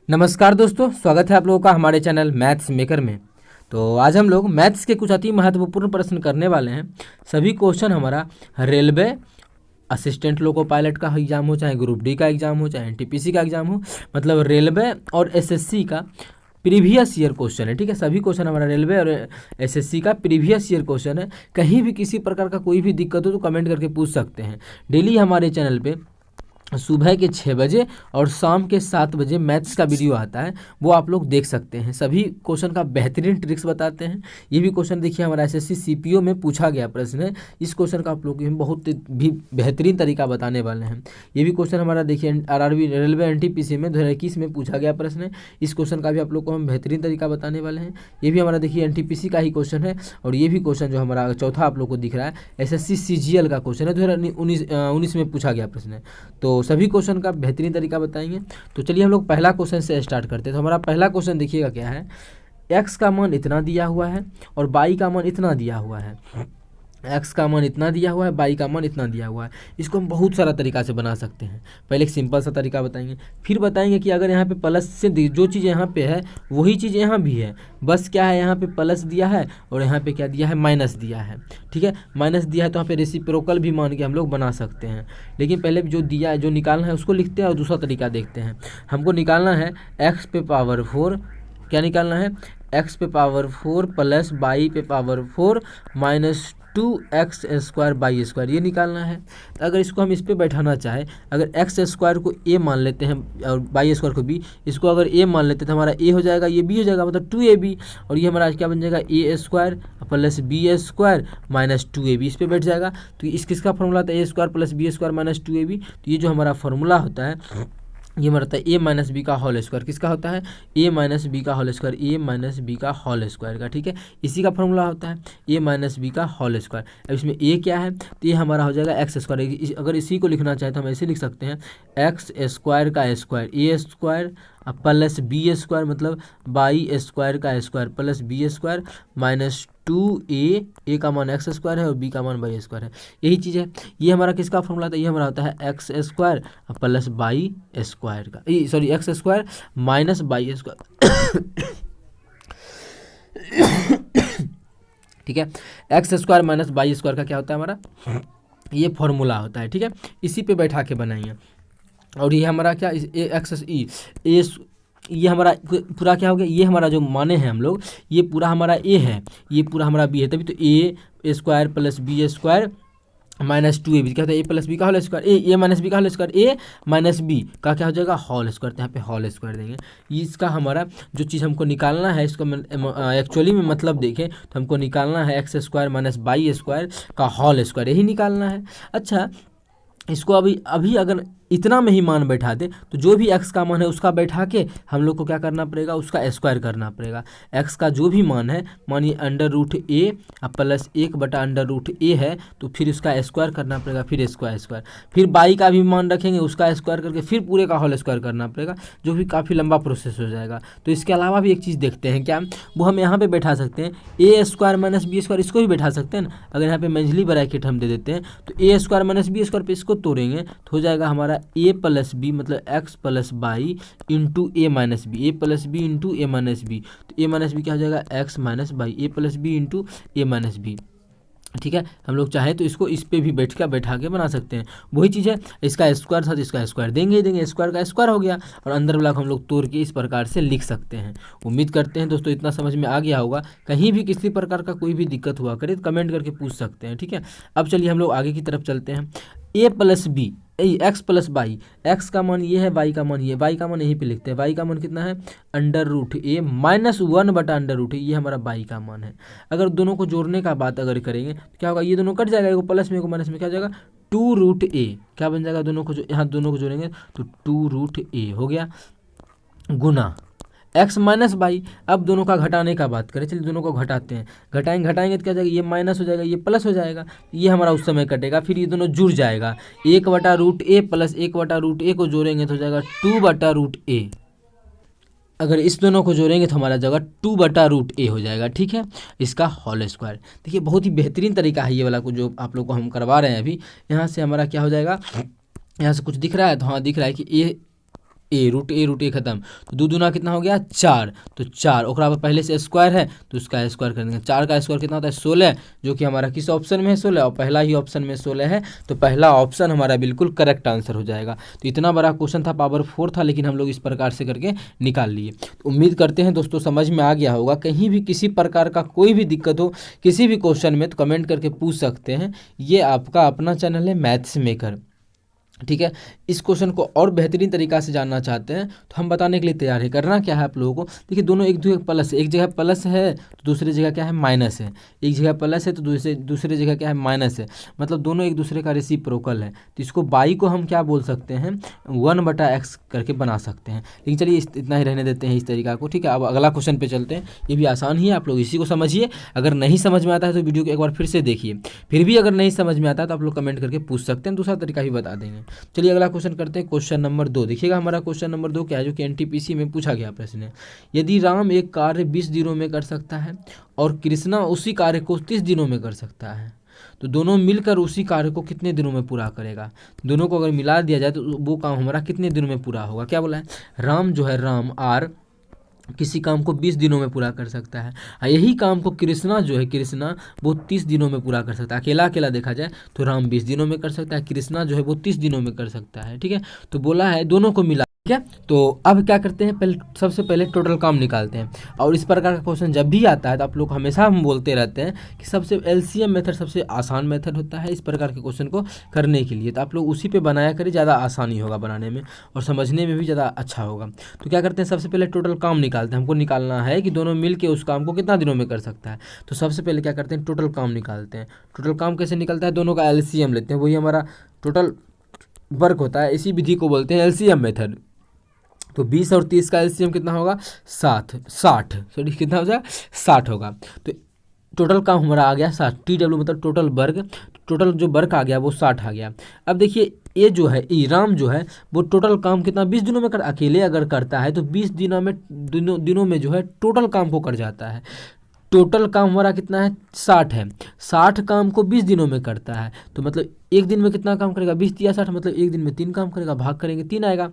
नमस्कार दोस्तों, स्वागत है आप लोगों का हमारे चैनल मैथ्स मेकर में। तो आज हम लोग मैथ्स के कुछ अति महत्वपूर्ण प्रश्न करने वाले हैं। सभी क्वेश्चन हमारा रेलवे असिस्टेंट लोको पायलट का एग्जाम हो, चाहे ग्रुप डी का एग्जाम हो, चाहे एनटीपीसी का एग्जाम हो, मतलब रेलवे और एसएससी का प्रीवियस ईयर क्वेश्चन है। ठीक है, सभी क्वेश्चन हमारा रेलवे और एसएससी का प्रीवियस ईयर क्वेश्चन है। कहीं भी किसी प्रकार का कोई भी दिक्कत हो तो कमेंट करके पूछ सकते हैं। डेली हमारे चैनल पे सुबह के 6 बजे और शाम के 7 बजे मैथ्स का वीडियो आता है, वो आप लोग देख सकते हैं। सभी क्वेश्चन का बेहतरीन ट्रिक्स बताते हैं। ये भी क्वेश्चन देखिए, हमारा एसएससी सीपीओ में पूछा गया प्रश्न है। इस क्वेश्चन का आप लोग हम बहुत भी बेहतरीन तरीका बताने वाले हैं। ये भी क्वेश्चन हमारा देखिए आरआरबी रेलवे एनटीपीसी में 2021 में पूछा गया प्रश्न है। इस क्वेश्चन का भी आप लोग को हम बेहतरीन तरीका बताने वाले हैं। ये भी हमारा देखिए एनटीपीसी का ही क्वेश्चन है। और ये भी क्वेश्चन जो हमारा चौथा आप लोग को दिख रहा है एसएससी सीजीएल का क्वेश्चन है, 2019 में पूछा गया प्रश्न है। तो सभी क्वेश्चन का बेहतरीन तरीका बताएंगे। तो चलिए हम लोग पहला क्वेश्चन से स्टार्ट करते हैं। तो हमारा पहला क्वेश्चन देखिएगा क्या है। x का मान इतना दिया हुआ है और y का मान इतना दिया हुआ है। x का मान इतना दिया हुआ है, y का मान इतना दिया हुआ है। इसको हम बहुत सारा तरीका से बना सकते हैं। पहले एक सिंपल सा तरीका बताएंगे, फिर बताएंगे कि अगर यहाँ पे प्लस से जो चीज़ यहाँ पे है वही चीज़ यहाँ भी है, बस क्या है यहाँ पे प्लस दिया है और यहाँ पे क्या दिया है, माइनस दिया है। ठीक है, माइनस दिया है तो यहाँ पे रेसिप्रोकल भी मान के हम लोग बना सकते हैं। लेकिन पहले जो दिया है, जो निकालना है उसको लिखते हैं और दूसरा तरीका देखते हैं। हमको निकालना है x पे पावर 4, क्या निकालना है, x पे पावर 4 प्लस y पे power 4 minus 2x square by square, ये निकालना है। तो अगर इसको हम इस पर बैठाना चाहे, अगर x स्क्वायर को a मान लेते हैं और बाई स्क्वायर को b, इसको अगर a मान लेते हैं तो हमारा a हो जाएगा, ये b हो जाएगा, मतलब 2ab। और ये हमारा क्या बन जाएगा, a square plus b square minus 2ab, इस पर बैठ जाएगा। तो इस किसका फॉर्मूला था, a square plus b square minus 2ab। तो ये जो हमारा फॉर्मूला होता है ये मरता है a माइनस बी का होल स्क्वायर। किसका होता है, a माइनस बी का whole square, a minus B का होल स्क्वायर का। ठीक है, इसी का फॉर्मूला होता है a माइनस बी का होल स्क्वायर। अब इसमें a क्या है, तो ये हमारा हो जाएगा एक्स स्क्वायर। अगर इसी को लिखना चाहे तो हम ऐसे लिख सकते हैं, एक्स स्क्वायर का square a square plus B square, मतलब बाई स्क्वायर का square plus B square minus 2a का मान एक्स स्क्वायर है और b का मान बाई स्क्वायर है। यही चीज़ है। ये हमारा किसका फॉर्मूला था, ये हमारा होता है x square plus y square का, sorry x square minus y square. ठीक है, x square minus y square का क्या होता है हमारा, ये फॉर्मूला होता है। ठीक है, इसी पे बैठा के बनाएंगे। और ये हमारा क्या, ये हमारा पूरा क्या हो गया, ये हमारा जो माने हैं हम लोग, ये पूरा हमारा a है, ये पूरा हमारा b है, तभी तो a square plus B square minus 2ab क्या होता है, a प्लस बी का whole square, a minus B का whole square, a minus B का क्या हो जाएगा, होल स्क्वायर। यहाँ पे होल स्क्वायर देंगे। इसका हमारा जो चीज़ हमको निकालना है, इसको एक्चुअली में मतलब देखें तो हमको निकालना है x square minus y square का होल स्क्वायर, यही निकालना है। अच्छा, इसको अभी अगर इतना में ही मान बैठा दे तो जो भी x का मान है उसका बैठा के हम लोग को क्या करना पड़ेगा, उसका स्क्वायर करना पड़ेगा। x का जो भी मान है, मानिए अंडर रूट ए प्लस 1/√a है, तो फिर उसका स्क्वायर करना पड़ेगा, फिर स्क्वायर। फिर बाई का भी मान रखेंगे, उसका स्क्वायर करके फिर पूरे का होल स्क्वायर करना पड़ेगा, जो भी काफ़ी लंबा प्रोसेस हो जाएगा। तो इसके अलावा भी एक चीज़ देखते हैं, क्या वो हम यहाँ पर बैठा सकते हैं, a square minus B square, इसको भी बैठा सकते हैं ना। अगर यहाँ पे मंझली ब्रैकेट हम दे देते हैं तो a square minus B square पे इसको तोड़ेंगे तो हो जाएगा हमारा a प्लस बी, मतलब X plus Y into A minus B, A plus B into A minus B. तो ए माइनस बी क्या हो जाएगा, X minus Y, A plus B into A minus B. ठीक है, हम लोग चाहें तो इसको इस पे भी बैठा के बना सकते हैं। वही चीज़ है, इसका स्क्वायर था तो इसका स्क्वायर देंगे, स्क्वायर का स्क्वायर हो गया और अंदर वाला को हम लोग तोड़ के इस प्रकार से लिख सकते हैं। उम्मीद करते हैं दोस्तों इतना समझ में आ गया होगा। कहीं भी किसी प्रकार का कोई भी दिक्कत हुआ करे तो कमेंट करके पूछ सकते हैं। ठीक है, अब चलिए हम लोग आगे की तरफ चलते हैं। a plus B, X plus Y, X का मान ये है, बाई का मान ये है, बाई का मान यहीं पे लिखते हैं। बाई का मान कितना है, under root a minus 1/√a, ये हमारा बाई का मान है। अगर दोनों को जोड़ने का बात अगर करेंगे तो क्या होगा, ये दोनों कट जाएगा, एगो प्लस में एगो माइनस में, क्या हो जाएगा 2√a, क्या बन जाएगा, दोनों को यहाँ दोनों को जोड़ेंगे तो 2√a हो गया, गुना एक्स माइनस बाई। अब दोनों का घटाने का बात करें, चलिए दोनों को घटाते हैं, घटाएंगे तो क्या हो जाएगा, ये माइनस हो जाएगा, ये प्लस हो जाएगा, ये हमारा उस समय कटेगा, फिर ये दोनों जुड़ जाएगा। 1/√a प्लस 1/√a को जोड़ेंगे तो हो जाएगा 2/√a। अगर इस दोनों को जोड़ेंगे तो हमारा जगह 2/√a हो जाएगा। ठीक है, इसका होल स्क्वायर। देखिए बहुत ही बेहतरीन तरीका है ये वाला को जो आप लोग को हम करवा रहे हैं अभी। यहाँ से हमारा क्या हो जाएगा, यहाँ से कुछ दिख रहा है तो हाँ दिख रहा है कि रूट ए खत्म, तो दो दूना कितना हो गया 4, तो 4 ओकरा पर पहले से स्क्वायर है तो उसका स्क्वायर कर देंगे। 4 का स्क्वायर कितना होता है 16, जो कि हमारा किस ऑप्शन में है 16, और पहला ही ऑप्शन में 16 है, तो पहला ऑप्शन हमारा बिल्कुल करेक्ट आंसर हो जाएगा। तो इतना बड़ा क्वेश्चन था, पावर 4 था, लेकिन हम लोग इस प्रकार से करके निकाल लिए। तो उम्मीद करते हैं दोस्तों समझ में आ गया होगा। कहीं भी किसी प्रकार का कोई भी दिक्कत हो किसी भी क्वेश्चन में तो कमेंट करके पूछ सकते हैं। ये आपका अपना चैनल है मैथ्स मेकर, ठीक है। इस क्वेश्चन को और बेहतरीन तरीका से जानना चाहते हैं तो हम बताने के लिए तैयार है। करना क्या है आप लोगों को, देखिए दोनों एक जगह प्लस है, एक जगह प्लस है तो दूसरी जगह क्या है माइनस है, एक जगह प्लस है तो दूसरी जगह क्या है माइनस है, मतलब दोनों एक दूसरे का रेसिप्रोकल है। तो इसको बाई को हम क्या बोल सकते हैं 1/x करके बना सकते हैं। लेकिन चलिए इतना ही रहने देते हैं इस तरीका को, ठीक है। अब अगला क्वेश्चन पे चलते हैं। ये भी आसान ही है, आप लोग इसी को समझिए। अगर नहीं समझ में आता है तो वीडियो को एक बार फिर से देखिए, फिर भी अगर नहीं समझ में आता है तो आप लोग कमेंट करके पूछ सकते हैं, दूसरा तरीका भी बता देंगे। चलिए अगला क्वेश्चन करते हैं, क्वेश्चन नंबर 2। देखिएगा हमारा क्वेश्चन नंबर 2 क्या है, जो कि एनटीपीसी में पूछा गया प्रश्न है। यदि राम एक कार्य 20 दिनों में कर सकता है और कृष्णा उसी कार्य को 30 दिनों में कर सकता है, तो दोनों मिलकर उसी कार्य को कितने दिनों में पूरा करेगा। दोनों को अगर मिला दिया जाए तो वो काम हमारा कितने दिनों में पूरा होगा। क्या बोला है, राम जो है राम आर किसी काम को 20 दिनों में पूरा कर सकता है, यही काम को कृष्णा जो है कृष्णा वो 30 दिनों में पूरा कर सकता है। अकेला अकेला देखा जाए तो राम 20 दिनों में कर सकता है, कृष्णा जो है वो 30 दिनों में कर सकता है, ठीक है। तो बोला है दोनों को मिला, ठीक है। तो अब क्या करते हैं, सबसे पहले टोटल काम निकालते हैं। और इस प्रकार का क्वेश्चन जब भी आता है तो आप लोग हमेशा हम बोलते रहते हैं कि सबसे एलसीएम मेथड सबसे आसान मेथड होता है इस प्रकार के क्वेश्चन को करने के लिए। तो आप लोग उसी पे बनाया करें, ज़्यादा आसानी होगा बनाने में और समझने में भी ज़्यादा अच्छा होगा। तो क्या करते हैं, सबसे पहले टोटल काम निकालते हैं। हमको निकालना है कि दोनों मिल के उस काम को कितना दिनों में कर सकता है। तो सबसे पहले क्या करते हैं, टोटल काम निकालते हैं। टोटल काम कैसे निकलता है, दोनों का एलसीएम लेते हैं, वही हमारा टोटल वर्क होता है। इसी विधि को बोलते हैं एलसीएम मेथड। तो 20 और 30 का एलसीएम कितना होगा 60, सॉरी कितना हो जाएगा 60 होगा। तो टोटल काम हमारा आ गया 60, TW मतलब टोटल वर्ग, टोटल जो वर्क आ गया वो 60 आ गया। अब देखिए ये जो है राम जो है वो टोटल काम कितना 20 दिनों में कर, अकेले अगर करता है तो 20 दिनों में जो है टोटल काम को कर जाता है। टोटल काम हमारा कितना है 60 है, 60 काम को 20 दिनों में करता है, तो मतलब एक दिन में कितना काम करेगा 20 या 60, मतलब एक दिन में 3 काम करेगा, भाग करेंगे 3 आएगा।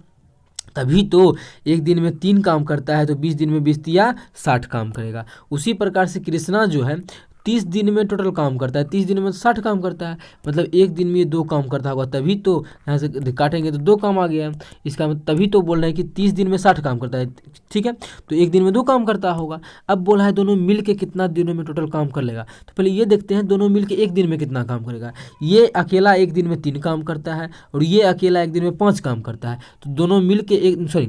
तभी तो एक दिन में 3 काम करता है तो 20 दिन में 20 या 60 काम करेगा। उसी प्रकार से कृष्णा जो है 30 दिन में टोटल काम करता है, 30 दिन में 60 काम करता है, मतलब एक दिन में ये 2 काम करता होगा, तभी तो यहाँ से काटेंगे तो 2 काम आ गया। इसका मतलब तभी तो बोल रहे हैं कि 30 दिन में 60 काम करता है, ठीक है। तो एक दिन में 2 काम करता होगा। अब बोला है दोनों मिल के कितना दिनों में टोटल काम कर लेगा, तो पहले ये देखते हैं दोनों मिल के एक दिन में कितना काम करेगा। ये अकेला एक दिन में 3 काम करता है और ये अकेला एक दिन में 5 काम करता है। तो दोनों मिल के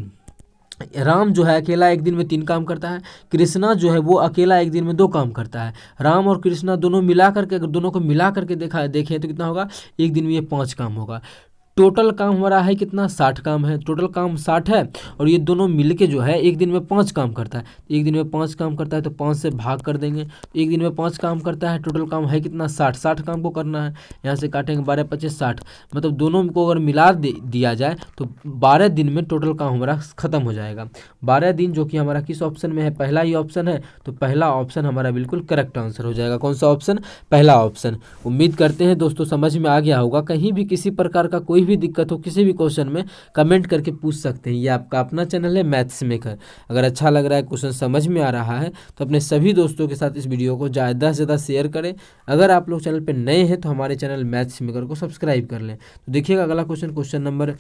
राम जो है अकेला एक दिन में 3 काम करता है, कृष्णा जो है वो अकेला एक दिन में 2 काम करता है। राम और कृष्णा दोनों मिला करके अगर दोनों को मिला करके देखें तो कितना होगा, एक दिन में ये 5 काम होगा। टोटल काम हमारा है कितना 60 काम है, टोटल काम 60 है और ये दोनों मिलके जो है एक दिन में 5 काम करता है। एक दिन में 5 काम करता है तो 5 से भाग कर देंगे, एक दिन में 5 काम करता है, टोटल काम है कितना 60 काम को करना है। यहाँ से काटेंगे 12 25 60, मतलब दोनों को अगर मिला दिया जाए तो 12 दिन में टोटल काम हमारा ख़त्म हो जाएगा। 12 दिन जो कि हमारा किस ऑप्शन में है, पहला ही ऑप्शन है, तो पहला ऑप्शन हमारा बिल्कुल करेक्ट आंसर हो जाएगा। कौन सा ऑप्शन, पहला ऑप्शन। उम्मीद करते हैं दोस्तों समझ में आ गया होगा। कहीं भी किसी प्रकार का कोई भी दिक्कत हो किसी भी क्वेश्चन में कमेंट करके पूछ सकते हैं। ये आपका अपना चैनल है मैथ्स मेकर। अगर अच्छा लग रहा है, क्वेश्चन समझ में आ रहा है तो अपने सभी दोस्तों के साथ इस वीडियो को ज़्यादा से ज़्यादा शेयर करें। अगर आप लोग चैनल पर नए हैं तो हमारे चैनल मैथ्स मेकर को सब्सक्राइब कर लें। तो देखिएगा अगला क्वेश्चन, क्वेश्चन नंबर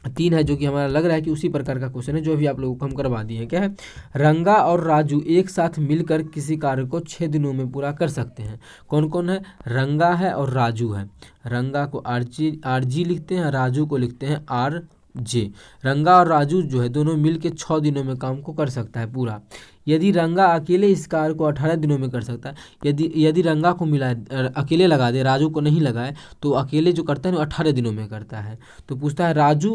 3 है, जो कि हमारा लग रहा है कि उसी प्रकार का क्वेश्चन है जो भी आप लोगों को हम करवा दिए हैं। क्या है, रंगा और राजू एक साथ मिलकर किसी कार्य को 6 दिनों में पूरा कर सकते हैं। कौन कौन है, रंगा है और राजू है। रंगा को RG लिखते हैं, राजू को लिखते हैं RJ। रंगा और राजू जो है दोनों मिलकर 6 दिनों में काम को कर सकता है पूरा। यदि रंगा अकेले इस कार्य को 18 दिनों में कर सकता है, यदि रंगा को मिला अकेले लगा दे, राजू को नहीं लगाए, तो अकेले जो करता है ना 18 दिनों में करता है। तो पूछता है राजू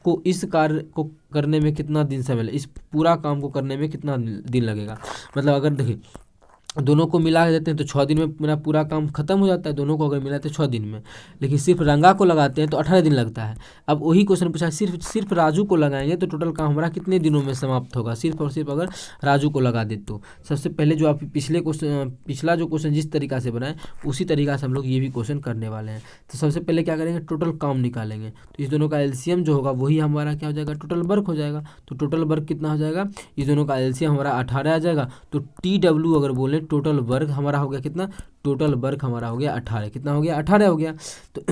को इस कार्य को करने में कितना दिन समय लगेगा, इस पूरा काम को करने में कितना दिन लगेगा। मतलब अगर देखिए दोनों को मिला देते हैं तो 6 दिन में मेरा पूरा काम खत्म हो जाता है, दोनों को अगर मिलाते हैं 6 दिन में। लेकिन सिर्फ रंगा को लगाते हैं तो 18 दिन लगता है। अब वही क्वेश्चन पूछा, सिर्फ राजू को लगाएंगे तो टोटल काम हमारा कितने दिनों में समाप्त होगा, सिर्फ और सिर्फ अगर राजू को लगा दे तो। सबसे पहले जो आप पिछला जो क्वेश्चन जिस तरीका से बनाए उसी तरीका से हम लोग ये भी क्वेश्चन करने वाले हैं। तो सबसे पहले क्या करेंगे, टोटल काम निकालेंगे। तो इस दोनों का एलसीएम जो होगा वही हमारा क्या हो जाएगा, टोटल वर्क हो जाएगा। तो टोटल वर्क कितना हो जाएगा, इस दोनों का एलसीएम हमारा 18 आ जाएगा। तो TW अगर बोले टोटल वर्क हमारा हो गया कितना, टोटल वर्क हमारा हो गया 18। कितना हो गया, 18 हो गया। तो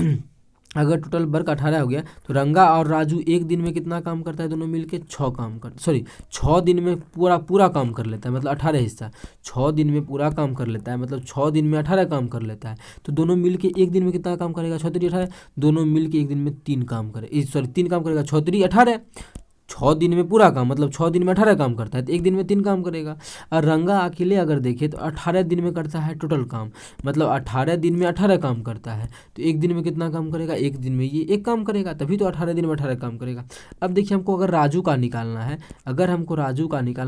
अगर टोटल वर्क 18 हो गया तो रंगा और राजू एक दिन में कितना काम करता है, दोनों मिलके 6 दिन में पूरा काम कर लेता है, मतलब 18 हिस्सा 6 दिन में पूरा काम कर लेता है, मतलब 6 दिन में 18 काम कर लेता है। तो दोनों मिलके एक दिन में कितना काम करेगा, 6 3 18। दोनों मिलके एक दिन में 3 काम करे, 3 काम करेगा, 6 3 18। 6 दिन में पूरा काम, मतलब 6 दिन में 18 काम करता है, तो एक दिन में 3 काम करेगा। और रंगा अकेले अगर देखे तो 18 दिन में करता है टोटल काम, मतलब 18 दिन में 18 काम करता है। तो एक दिन में कितना काम करेगा, एक दिन में ये एक काम करेगा, तभी तो 18 दिन में 18 काम करेगा। अब देखिए हमको अगर राजू का निकालना है,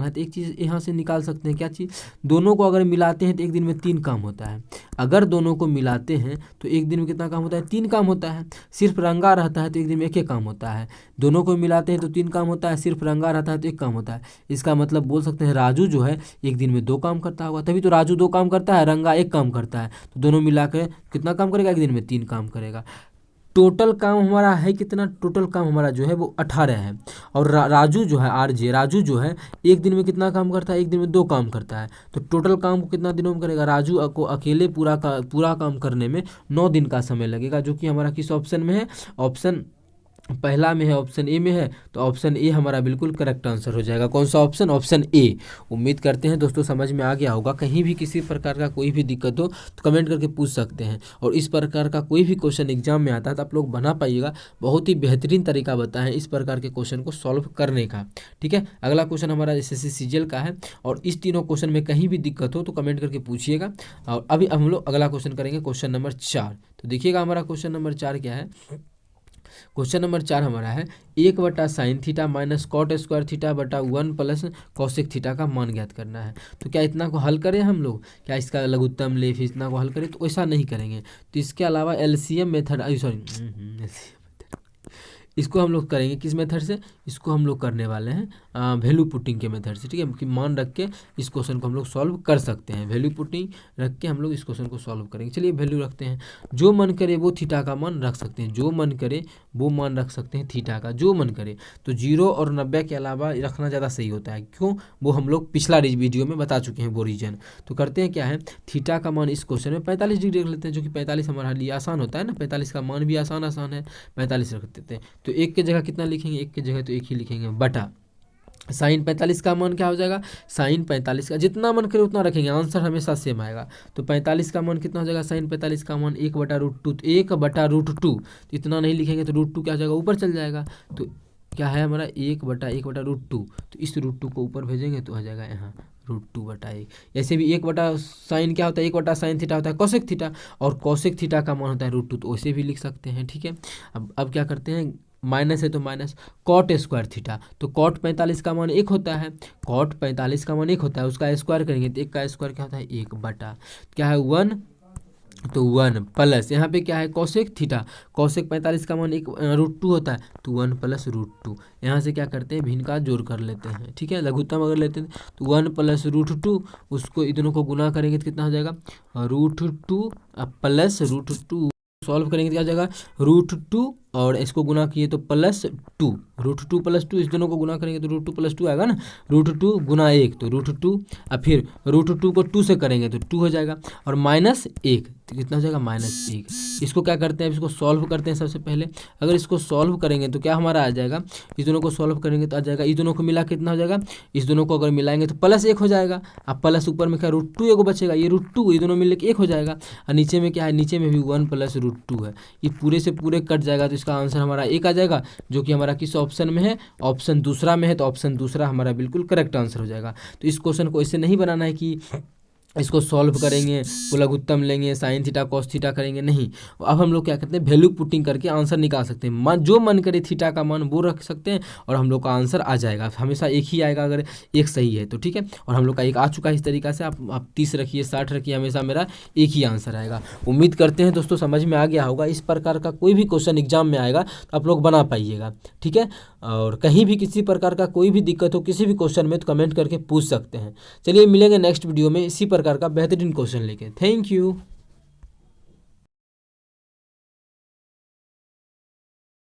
तो एक चीज़ यहाँ से निकाल सकते हैं, क्या चीज़, दोनों को अगर मिलाते हैं तो एक दिन में 3 काम होता है। अगर दोनों को मिलाते हैं तो एक दिन में कितना काम होता है, 3 काम होता है। सिर्फ रंगा रहता है तो एक दिन में एक काम होता है। दोनों को मिलाते हैं तो 3 काम होता है, सिर्फ रंगा रहता है तो 1 काम होता है। इसका मतलब बोल सकते हैं राजू जो है एक दिन में 2 काम करता होगा, तभी तो राजू 2 काम करता है, रंगा 1 काम करता है। तो दोनों मिला के कितना काम करेगा, एक दिन में 3 काम करेगा। टोटल काम हमारा है कितना, टोटल काम हमारा जो है वो 18 है। और राजू जो है राजू जो है एक दिन में कितना काम करता है, एक दिन में 2 काम करता है। तो टोटल काम को कितना दिनों में करेगा, राजू को अकेले पूरा काम करने में 9 दिन का समय लगेगा, जो कि हमारा किस ऑप्शन में है, ऑप्शन पहला में है, ऑप्शन ए में है। तो ऑप्शन ए हमारा बिल्कुल करेक्ट आंसर हो जाएगा। कौन सा ऑप्शन, ऑप्शन ए। उम्मीद करते हैं दोस्तों समझ में आ गया होगा। कहीं भी किसी प्रकार का कोई भी दिक्कत हो तो कमेंट करके पूछ सकते हैं। और इस प्रकार का कोई भी क्वेश्चन एग्जाम में आता है तो आप लोग बना पाइएगा। बहुत ही बेहतरीन तरीका बताएं इस प्रकार के क्वेश्चन को सॉल्व करने का। ठीक है, अगला क्वेश्चन हमारा SSC CGL का है। और इस तीनों क्वेश्चन में कहीं भी दिक्कत हो तो कमेंट करके पूछिएगा। और अभी हम लोग अगला क्वेश्चन करेंगे, क्वेश्चन नंबर 4। तो देखिएगा हमारा क्वेश्चन नंबर 4 क्या है। क्वेश्चन नंबर 4 हमारा है 1/sin θ minus cot square theta बटा 1 प्लस कॉसेक थीटा का मान ज्ञात करना है। तो क्या इतना को हल करें हम लोग, क्या इसका लघुत्तम ले फिर इतना को हल करें, तो ऐसा नहीं करेंगे। तो इसके अलावा LCM मेथड, इसको हम लोग करेंगे किस मेथड से, इसको हम लोग करने वाले हैं वैल्यू पुटिंग के मेथड से। ठीक है, कि मान रख के इस क्वेश्चन को हम लोग सॉल्व कर सकते हैं। वैल्यू पुटिंग रख के हम लोग इस क्वेश्चन को सॉल्व करेंगे। चलिए वैल्यू रखते हैं, जो मन करे वो थीटा का मान रख सकते हैं, जो मन करे वो मान रख सकते हैं थीटा का, जो मन करे। तो 0 और 90 के अलावा रखना ज़्यादा सही होता है, क्यों, वो हम लोग पिछला वीडियो में बता चुके हैं वो रीजन। तो करते हैं क्या है, थीटा का मान इस क्वेश्चन में 45 डिग्री रख लेते हैं, जो कि 45 हमारे लिए आसान होता है ना। 45 का मान भी आसान है, 45 रख देते हैं। तो 1 की जगह कितना लिखेंगे, 1 की जगह तो 1 ही लिखेंगे, बटा साइन 45 का मान क्या हो जाएगा, साइन 45 का जितना मन करे उतना रखेंगे, आंसर हमेशा सेम आएगा। तो 45 का मान कितना हो जाएगा, साइन 45 का मान 1/√2, 1/√2। तो इतना नहीं लिखेंगे तो √2 क्या हो जाएगा, ऊपर चल जाएगा। तो क्या है हमारा 1/√2। तो इस √2 को ऊपर भेजेंगे तो आ जाएगा यहाँ √2/1। ऐसे भी 1/साइन क्या होता है, 1/साइन थीटा होता है कोसेक थीटा, और कोसेक थीटा का मान होता है √2, तो वैसे भी लिख सकते हैं। ठीक है, अब क्या करते हैं, माइनस है तो माइनस कॉट स्क्वायर थीटा। तो कॉट 45 का मान 1 होता है, कॉट 45 का मान 1 होता है, उसका स्क्वायर करेंगे तो 1 का स्क्वायर क्या होता है, 1 बटा क्या है 1, तो 1 प्लस यहाँ पे क्या है कोसेक थीटा, कोसेक 45 का मान 1 √2 होता है, तो 1 + √2। यहाँ से क्या करते हैं, भिन्न का जोड़ कर लेते हैं। ठीक है, लघुत्तम अगर लेते हैं तो 1 + √2, उसको इतनों को गुना करेंगे तो कितना हो जाएगा, √2 + √2। सॉल्व करेंगे तो क्या हो जाएगा, √2 और इसको गुना किए तो +2, √2 + 2, इस दोनों को गुना करेंगे तो √2 + 2 आएगा ना। √2 गुना 1 तो √2, और फिर √2 को 2 से करेंगे तो 2 हो जाएगा, और -1 तो कितना हो जाएगा, -1। इसको क्या करते हैं, इसको सॉल्व करते हैं सबसे पहले। अगर इसको सॉल्व करेंगे तो क्या हमारा आ जाएगा, इस दोनों को सॉल्व करेंगे तो आ जाएगा, इस दोनों को मिला कितना हो जाएगा, इस दोनों को अगर मिलाएंगे तो +1 हो जाएगा। अब प्लस ऊपर में क्या √2 एगो बचेगा, ये √2 ये दोनों मिलकर 1 हो जाएगा। और नीचे में क्या है, नीचे में भी 1 + √2 है, ये पूरे से पूरे कट जाएगा, तो इसका आंसर हमारा 1 आ जाएगा, जो कि हमारा किस ऑप्शन में है, ऑप्शन दूसरा में है। तो ऑप्शन दूसरा हमारा बिल्कुल करेक्ट आंसर हो जाएगा। तो इस क्वेश्चन को ऐसे नहीं बनाना है कि इसको सॉल्व करेंगे, लघुत्तम लेंगे, साइन थीटा कॉस थीटा करेंगे, नहीं। अब हम लोग क्या करते हैं, वैल्यू पुटिंग करके आंसर निकाल सकते हैं। मन जो मन करे थीटा का मान वो रख सकते हैं और हम लोग का आंसर आ जाएगा। हमेशा एक ही आएगा अगर एक सही है तो, ठीक है। और हम लोग का एक आ चुका है इस तरीक़ा से। आप 30 रखिए, 60 रखिए, हमेशा मेरा एक ही आंसर आएगा। उम्मीद करते हैं दोस्तों समझ में आ गया होगा। इस प्रकार का कोई भी क्वेश्चन एग्जाम में आएगा तो आप लोग बना पाइएगा, ठीक है। और कहीं भी किसी प्रकार का कोई भी दिक्कत हो किसी भी क्वेश्चन में तो कमेंट करके पूछ सकते हैं। चलिए मिलेंगे नेक्स्ट वीडियो में इसी प्रकार का बेहतरीन क्वेश्चन लेके। Thank you.